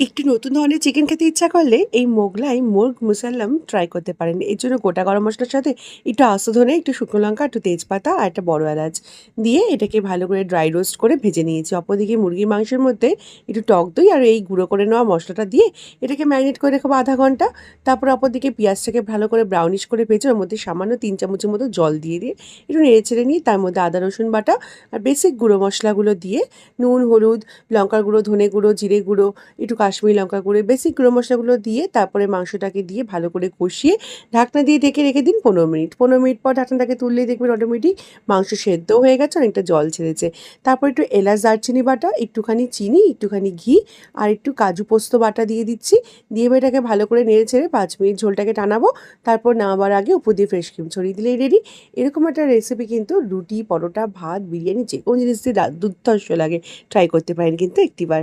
একটু নতুন ধরনের চিকেন খেতে ইচ্ছা করলে এই মোগলাই মুর্গ মুসাল্লাম ট্রাই করতে পারেন। এর জন্য গোটা গরম মশলার সাথে একটু আস্ত ধনে, একটু শুকনো লঙ্কা, একটু তেজপাতা আর একটা বড় এলাচ দিয়ে এটাকে ভালো করে ড্রাই রোস্ট করে ভেজে নিয়েছি। অপরদিকে মুরগির মাংসের মধ্যে একটু টক দই আর এই গুঁড়ো করে নেওয়া মশলাটা দিয়ে এটাকে ম্যারিনেট করে রাখবো আধা ঘন্টা। তারপর অপরদিকে পেঁয়াজটাকে ভালো করে ব্রাউনিশ করে ভেজে ওর মধ্যে সামান্য 3 চামচের মতো জল দিয়ে একটু নেড়ে চেড়ে নিয়ে তার মধ্যে আদা রসুন বাটা আর বেসিক গুঁড়ো মশলাগুলো দিয়ে নুন, হলুদ, লঙ্কার গুঁড়ো, ধনে গুঁড়ো, জিরে গুঁড়ো, একটু কাশ্মীরি লঙ্কা গুঁড়ো, বেসিক গুঁড়ো মশলাগুলো দিয়ে তারপরে মাংসটাকে দিয়ে ভালো করে কষিয়ে ঢাকনা দিয়ে ঢেকে রেখে দিন 15 মিনিট। 15 মিনিট পর ঢাকনাটাকে তুললেই দেখবেন অটোমেটিক মাংস সেদ্ধও হয়ে গেছে, অনেকটা জল ছেড়েছে। তারপর একটু এলাচ, দারচিনি বাটা, একটুখানি চিনি, একটুখানি ঘি আর একটু কাজু পোস্ত বাটা দিয়ে দিচ্ছি। দিয়ে এবার এটাকে ভালো করে নেড়ে ছেড়ে 5 মিনিট ঝোলটাকে টানাবো। তারপর নামাবার আগে উপর দিয়ে ফ্রেশ ক্রিম ছড়িয়ে দিলেই রেডি। এরকম একটা রেসিপি কিন্তু রুটি, পরোটা, ভাত, বিরিয়ানি যে কোনো জিনিস দিয়ে দুর্ধর্ষ লাগে। ট্রাই করতে পারেন কিন্তু একটিবার।